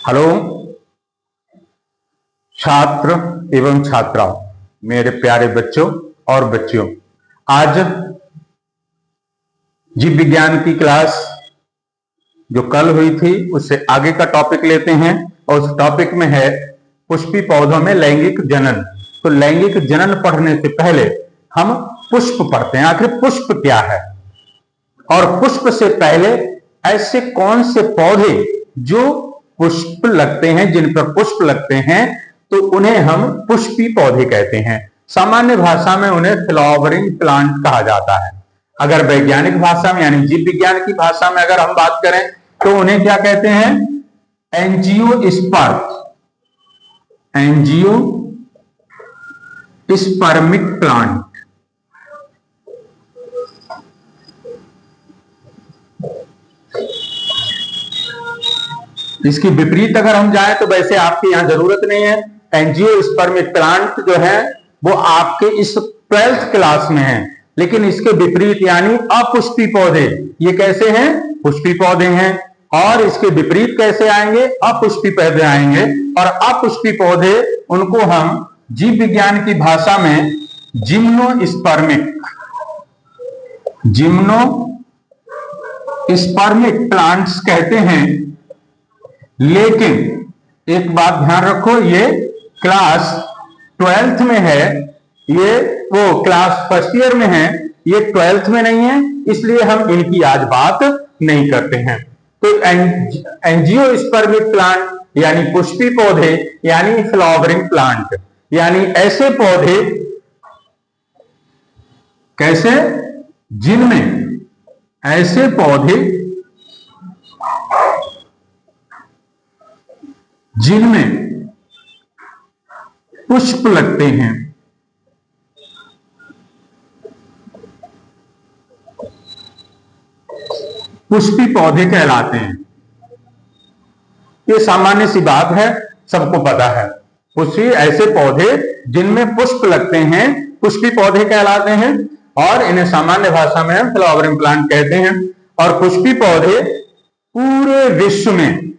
Hello छात्र एवं छात्राओं, मेरे प्यारे बच्चों और बच्चियों, आज जीव विज्ञान की क्लास जो कल हुई थी उससे आगे का टॉपिक लेते हैं और उस टॉपिक में है पुष्पी पौधों में लैंगिक जनन। तो लैंगिक जनन पढ़ने से पहले हम पुष्प पढ़ते हैं। आखिर पुष्प क्या है और पुष्प से पहले ऐसे कौन से पौधे जो पुष्प लगते हैं, जिन पर पुष्प लगते हैं, तो उन्हें हम पुष्पी पौधे कहते हैं। सामान्य भाषा में उन्हें फ्लावरिंग प्लांट कहा जाता है। अगर वैज्ञानिक भाषा में यानी जीव विज्ञान की भाषा में अगर हम बात करें तो उन्हें क्या कहते हैं? Angiospermic plant. इसकी विपरीत अगर हम जाएं तो वैसे आपकी यहां जरूरत नहीं है। एंजियोस्पर्मिक प्लांट जो है वो आपके इस 12th क्लास में है, लेकिन इसके विपरीत यानी अपुष्पी पौधे, ये कैसे हैं? पुष्पी पौधे हैं। और इसके विपरीत कैसे आएंगे? अपुष्पी पौधे आएंगे। और अपुष्पी पौधे उनको हम जीव विज्ञान की भाषा में जिम्नोस्पर्मिक प्लांट्स कहते हैं। लेकिन एक बात ध्यान रखो, ये क्लास 12th में है, ये वो क्लास फर्स्ट ईयर में है, ये 12th में नहीं है, इसलिए हम इनकी आज बात नहीं करते हैं। तो एंजियोस्पर्मिक प्लांट यानी पुष्पी पौधे यानी फ्लावरिंग प्लांट, यानी ऐसे पौधे कैसे जिनमें पुष्प लगते हैं। पुष्पी पौधे कहलाते हैं। ये सामान्य सी बात है, सबको पता है। पुष्पी ऐसे पौधे जिनमें पुष्प लगते हैं पुष्पी पौधे कहलाते हैं, और इन्हें सामान्य भाषा में हम फ्लावरिंग प्लांट कहते हैं। और पुष्पी पौधे पूरे विश्व में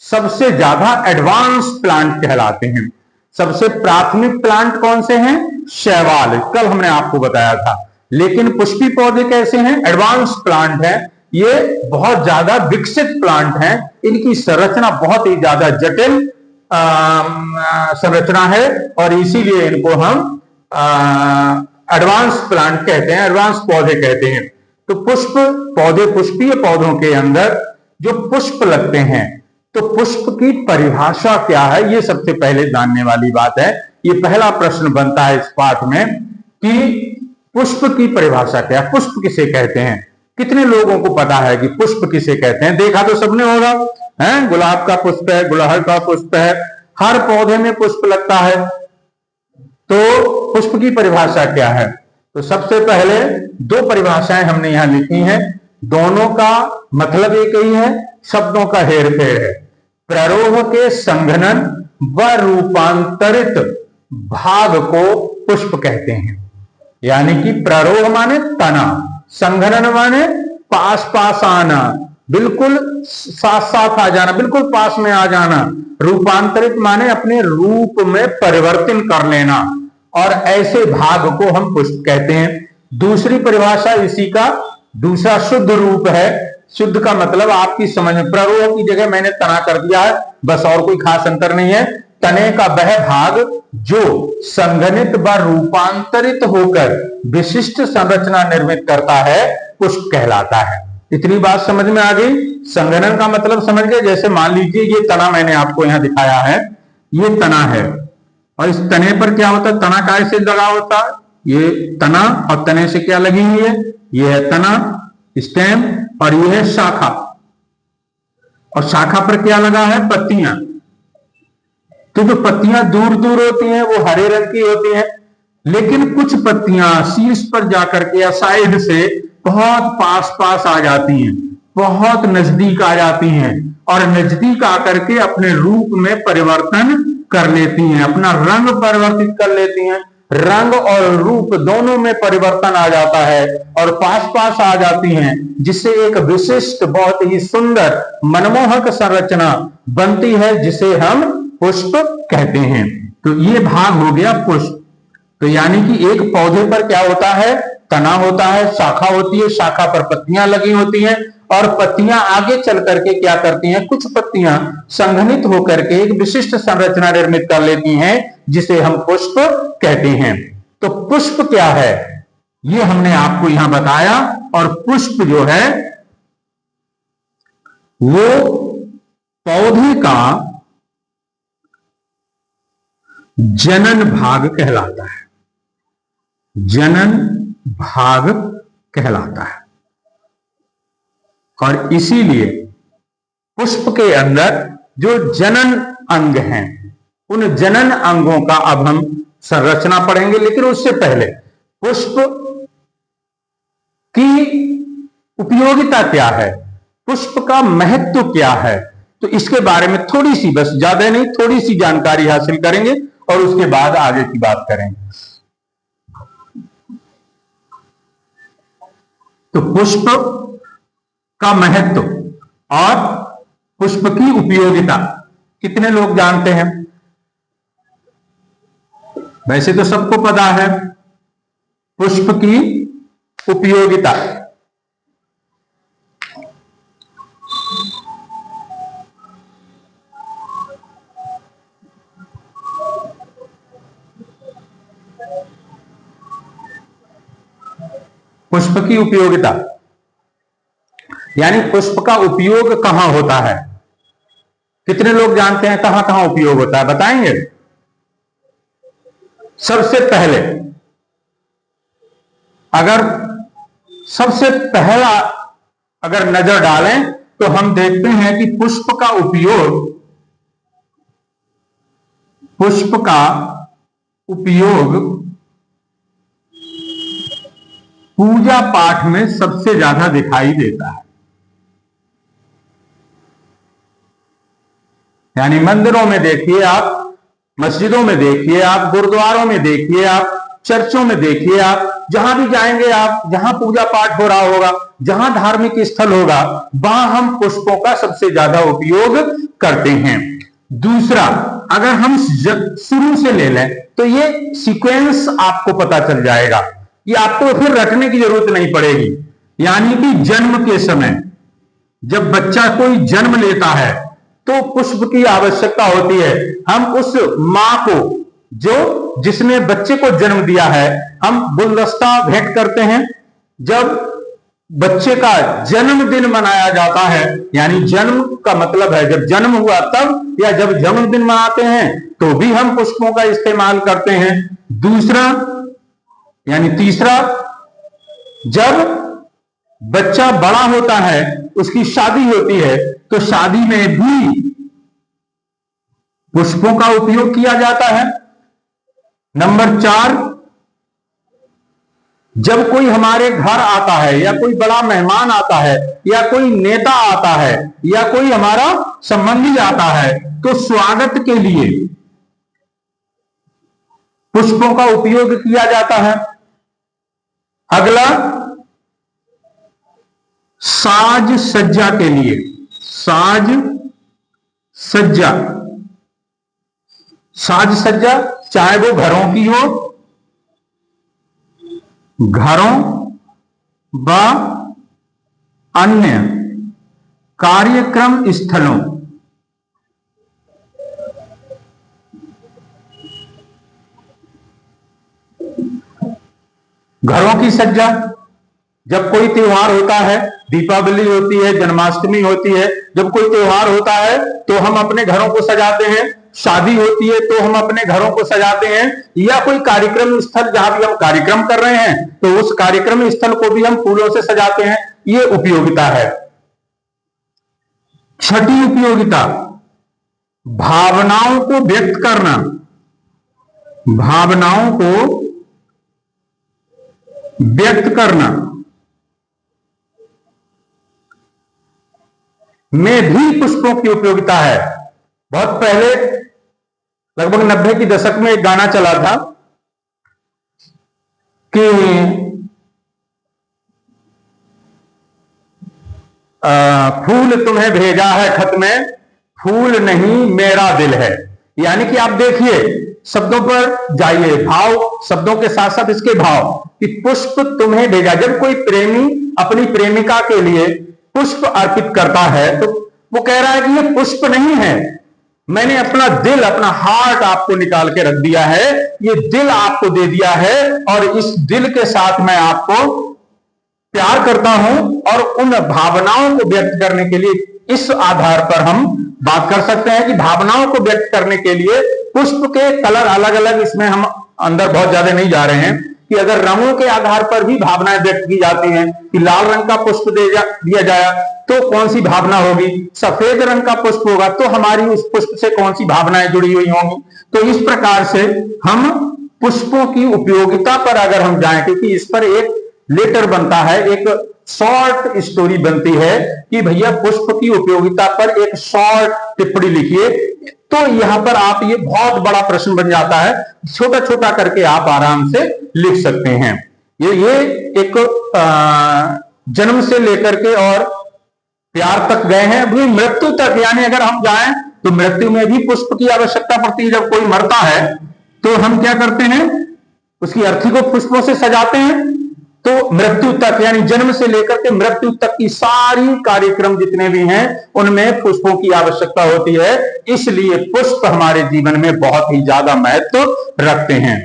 सबसे ज्यादा एडवांस प्लांट कहलाते हैं। सबसे प्राथमिक प्लांट कौन से हैं? शैवाल, कल हमने आपको बताया था। लेकिन पुष्पी पौधे कैसे हैं? एडवांस प्लांट है। ये बहुत ज्यादा विकसित प्लांट हैं। इनकी संरचना बहुत ही ज्यादा जटिल संरचना है और इसीलिए इनको हम एडवांस प्लांट कहते हैं, एडवांस पौधे कहते हैं। तो पुष्प पौधे, पुष्पीय पौधों के अंदर जो पुष्प लगते हैं, तो पुष्प की परिभाषा क्या है, ये सबसे पहले जानने वाली बात है। ये पहला प्रश्न बनता है इस पाठ में कि पुष्प की परिभाषा क्या है, पुष्प किसे कहते हैं। कितने लोगों को पता है कि पुष्प किसे कहते हैं? देखा तो सबने होगा, हैं? गुलाब का पुष्प है, गुड़हल का पुष्प है, हर पौधे में पुष्प लगता है। तो पुष्प की परिभाषा क्या है? तो सबसे पहले दो परिभाषाएं हमने यहां लिखी हैं, दोनों का मतलब एक ही है, शब्दों का हेरफेर है। प्ररोह के संघनन व रूपांतरित भाग को पुष्प कहते हैं। यानी कि प्ररोह माने तना, संघनन माने पास पास आना, बिल्कुल साथ साथ आ जाना, बिल्कुल पास में आ जाना। रूपांतरित माने अपने रूप में परिवर्तन कर लेना, और ऐसे भाग को हम पुष्प कहते हैं। दूसरी परिभाषा इसी का दूसरा शुद्ध रूप है। शुद्ध का मतलब आपकी समझ में, प्ररोह की जगह मैंने तना कर दिया है, बस, और कोई खास अंतर नहीं है। तने का वह भाग जो संघनित व रूपांतरित होकर विशिष्ट संरचना निर्मित करता है, पुष्प कहलाता है। इतनी बात समझ में आ गई? संघनन का मतलब समझ गए? जैसे मान लीजिए ये तना मैंने आपको यहां दिखाया है, ये तना है, और इस तने पर क्या होता है? तना काय से लगा होता है? ये तना, और तने से क्या लगी हुई है? ये है तना, स्टेम, और ये है शाखा। और शाखा पर क्या लगा है? पत्तियां। तो जो पत्तियां दूर दूर होती हैं वो हरे रंग की होती हैं, लेकिन कुछ पत्तियां शीर्ष पर जाकर के या साइड से बहुत पास पास आ जाती हैं, बहुत नजदीक आ जाती हैं, और नजदीक आकर के अपने रूप में परिवर्तन कर लेती हैं, अपना रंग परिवर्तित कर लेती हैं। रंग और रूप दोनों में परिवर्तन आ जाता है और पास पास आ जाती हैं, जिससे एक विशिष्ट बहुत ही सुंदर मनमोहक संरचना बनती है, जिसे हम पुष्प कहते हैं। तो ये भाग हो गया पुष्प। तो यानी कि एक पौधे पर क्या होता है, तना होता है, शाखा होती है, शाखा पर पत्तियां लगी होती हैं और पत्तियां आगे चल करके क्या करती हैं, कुछ पत्तियां संघनित होकर के एक विशिष्ट संरचना निर्मित कर लेती हैं, जिसे हम पुष्प कहते हैं। तो पुष्प क्या है ये हमने आपको यहां बताया। और पुष्प जो है वो पौधे का जनन भाग कहलाता है, जनन भाग कहलाता है। और इसीलिए पुष्प के अंदर जो जनन अंग हैं, उन जनन अंगों का अब हम संरचना पढ़ेंगे। लेकिन उससे पहले पुष्प की उपयोगिता क्या है, पुष्प का महत्व क्या है, तो इसके बारे में थोड़ी सी, बस ज्यादा नहीं, थोड़ी सी जानकारी हासिल करेंगे और उसके बाद आगे की बात करेंगे। तो पुष्प का महत्व और पुष्प की उपयोगिता कितने लोग जानते हैं? वैसे तो सबको पता है पुष्प की उपयोगिता। पुष्प की उपयोगिता यानी पुष्प का उपयोग कहां होता है? कितने लोग जानते हैं कहां कहां उपयोग होता है, बताएंगे? सबसे पहले सबसे पहला अगर नजर डालें तो हम देखते हैं कि पुष्प का उपयोग पूजा पाठ में सबसे ज्यादा दिखाई देता है। यानी मंदिरों में देखिए आप, मस्जिदों में देखिए आप, गुरुद्वारों में देखिए आप, चर्चों में देखिए आप, जहां भी जाएंगे आप, जहां पूजा पाठ हो रहा होगा, जहां धार्मिक स्थल होगा, वहां हम पुष्पों का सबसे ज्यादा उपयोग करते हैं। दूसरा, अगर हम शुरू से ले लें तो ये सीक्वेंस आपको पता चल जाएगा, ये आपको फिर रटने की जरूरत नहीं पड़ेगी। यानी कि जन्म के समय जब बच्चा कोई जन्म लेता है तो पुष्प की आवश्यकता होती है। हम उस मां को, जो जिसने बच्चे को जन्म दिया है, हम गुलदस्ता भेंट करते हैं। जब बच्चे का जन्मदिन मनाया जाता है, यानी जन्म का मतलब है जब जन्म हुआ तब, या जब जन्मदिन मनाते हैं तो भी हम पुष्पों का इस्तेमाल करते हैं। दूसरा यानी तीसरा, जब बच्चा बड़ा होता है, उसकी शादी होती है, तो शादी में भी पुष्पों का उपयोग किया जाता है। नंबर 4, जब कोई हमारे घर आता है, या कोई बड़ा मेहमान आता है, या कोई नेता आता है, या कोई हमारा संबंधी आता है, तो स्वागत के लिए पुष्पों का उपयोग किया जाता है। अगला, साज सज्जा के लिए, साज सज्जा चाहे वो घरों की हो, घरों व अन्य कार्यक्रम स्थलों, घरों की सज्जा, जब कोई त्योहार होता है, दीपावली होती है, जन्माष्टमी होती है, जब कोई त्योहार होता है तो हम अपने घरों को सजाते हैं। शादी होती है तो हम अपने घरों को सजाते हैं, या कोई कार्यक्रम स्थल जहां भी हम कार्यक्रम कर रहे हैं तो उस कार्यक्रम स्थल को भी हम फूलों से सजाते हैं। ये उपयोगिता है। छठी उपयोगिता, भावनाओं को व्यक्त करना, भावनाओं को व्यक्त करना में भी पुष्पों की उपयोगिता है। बहुत पहले लगभग 90 के दशक में एक गाना चला था, कि फूल तुम्हें भेजा है खत में, फूल नहीं मेरा दिल है। यानी कि आप देखिए, शब्दों पर जाइए, भाव, शब्दों के साथ साथ इसके भाव, कि पुष्प तुम्हें भेजा। जब कोई प्रेमी अपनी प्रेमिका के लिए पुष्प अर्पित करता है तो वो कह रहा है कि ये पुष्प नहीं है, मैंने अपना दिल, अपना हार्ट आपको निकाल के रख दिया है, ये दिल आपको दे दिया है, और इस दिल के साथ मैं आपको प्यार करता हूं। और उन भावनाओं को व्यक्त करने के लिए इस आधार पर हम बात कर सकते हैं कि भावनाओं को व्यक्त करने के लिए पुष्प के कलर अलग अलग, इसमें हम अंदर बहुत ज्यादा नहीं जा रहे हैं, कि अगर रंगों के आधार पर भी भावनाएं व्यक्त की जाती हैं, कि लाल रंग का पुष्प दिया जाए तो कौन सी भावना होगी, सफेद रंग का पुष्प होगा तो हमारी उस पुष्प से कौन सी भावनाएं जुड़ी हुई होंगी। तो इस प्रकार से हम पुष्पों की उपयोगिता पर अगर हम जाएं, क्योंकि इस पर एक लेटर बनता है, एक शॉर्ट स्टोरी बनती है कि भैया पुष्प की उपयोगिता पर एक शॉर्ट टिप्पणी लिखिए, तो यहां पर आप, ये बहुत बड़ा प्रश्न बन जाता है, छोटा छोटा करके आप आराम से लिख सकते हैं। ये एक जन्म से लेकर के और प्यार तक गए हैं, अभी मृत्यु तक, यानी अगर हम जाएं तो मृत्यु में भी पुष्प की आवश्यकता पड़ती है। जब कोई मरता है तो हम क्या करते हैं, उसकी अर्थी को पुष्पों से सजाते हैं। तो मृत्यु तक, यानी जन्म से लेकर के मृत्यु तक की सारी कार्यक्रम जितने भी हैं उनमें पुष्पों की आवश्यकता होती है। इसलिए पुष्प हमारे जीवन में बहुत ही ज्यादा महत्व रखते हैं।